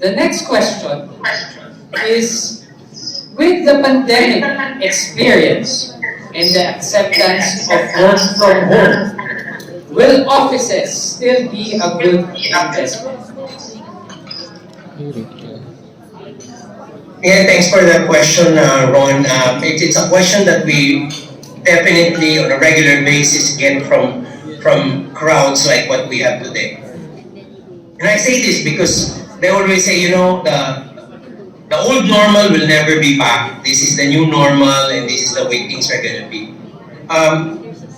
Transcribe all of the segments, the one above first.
The next question is, with the pandemic experience and the acceptance of work from home, will offices still be a good investment? Yeah, thanks for that question, Ron. It's a question that we definitely on a regular basis get from crowds like what we have today. And I say this because they always say, the old normal will never be back. This is the new normal, and this is the way things are gonna be.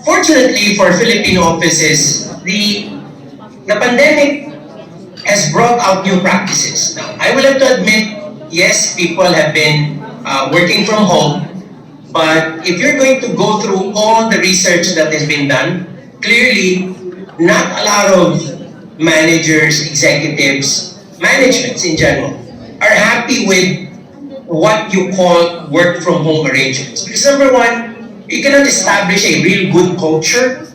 Fortunately for Philippine offices, the pandemic has brought out new practices. Now, I will have to admit, yes, people have been working from home, but if you're going to go through all the research that has been done, clearly, not a lot of managers, executives, managements in general, are happy with what you call work from home arrangements. Because number one, you cannot establish a real good culture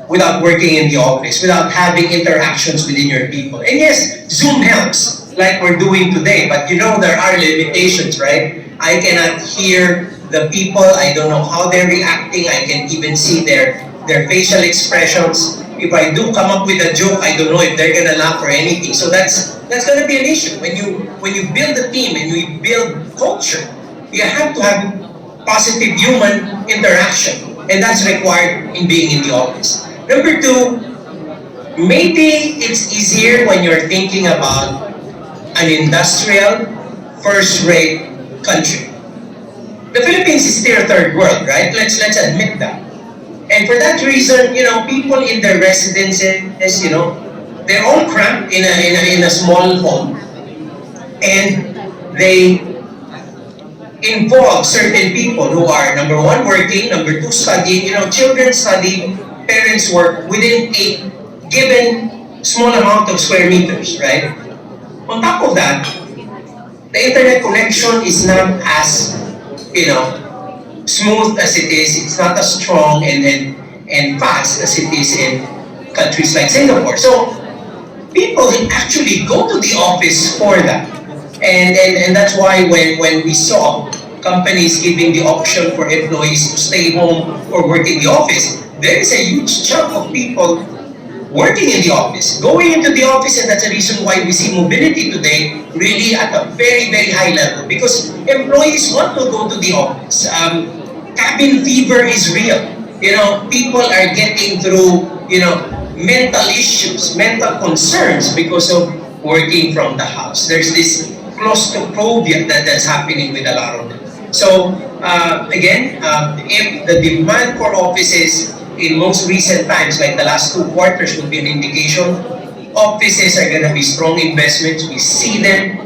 without working in the office, without having interactions within your people. And yes, Zoom helps, like we're doing today, but there are limitations, right? I cannot hear the people, I don't know how they're reacting, I can even see their facial expressions. If I do come up with a joke, I don't know if they're gonna laugh or anything. So that's gonna be an issue. When you build a team and you build culture, you have to have positive human interaction. And that's required in being in the office. Number two, maybe it's easier when you're thinking about an industrial, first-rate country. The Philippines is still a third world, right? Let's admit that. And for that reason, people in their residences, they're all cramped in a small home, and they involve certain people who are, number one, working, number two, studying. Children study, parents work within a given small amount of square meters, right? On top of that, the internet connection is not as, smooth as it is. It's not as strong and fast as it is in countries like Singapore. So people actually go to the office for that. And that's why when we saw companies giving the option for employees to stay home or work in the office, there is a huge chunk of people working in the office, going into the office, and that's the reason why we see mobility today really at a very, very high level, because employees want to go to the office. Cabin fever is real. People are getting through, mental issues, mental concerns because of working from the house. There's this claustrophobia that's happening with a lot of them. So, again, if the demand for offices in most recent times, like the last 2 quarters would be an indication, offices are going to be strong investments. We see them.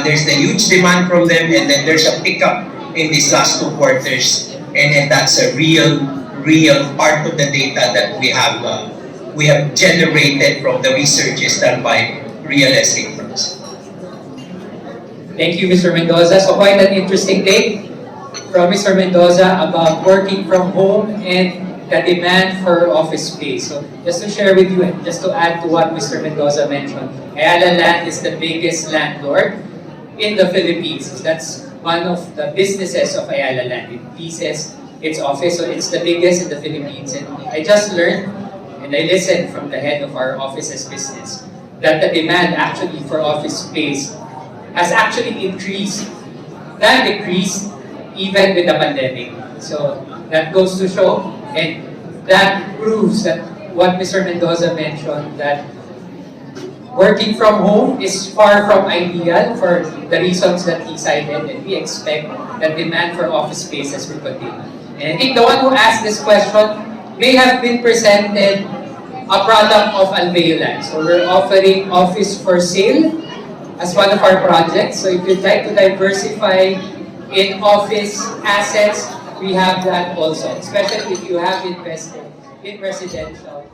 There's the huge demand from them, and then there's a pickup in these last 2 quarters. And that's a real part of the data that we have generated from the researches done by real estate firms. Thank you, Mr. Mendoza. So quite an interesting take from Mr. Mendoza about working from home and the demand for office space. So just to share with you and just to add to what Mr. Mendoza mentioned, Ayala Land is the biggest landlord in the Philippines. That's one of the businesses of Ayala Land. It leases its office, so it's the biggest in the Philippines. And I just learned, and I listened from the head of our offices business, that the demand actually for office space has actually increased than decreased even with the pandemic. So that goes to show, and that proves that what Mr. Mendoza mentioned, that working from home is far from ideal for the reasons that he cited, and we expect that demand for office spaces will continue. And I think the one who asked this question may have been presented a product of Alveolan. So we're offering office for sale as one of our projects. So if you'd like to diversify in office assets, we have that also, especially if you have invested in residential.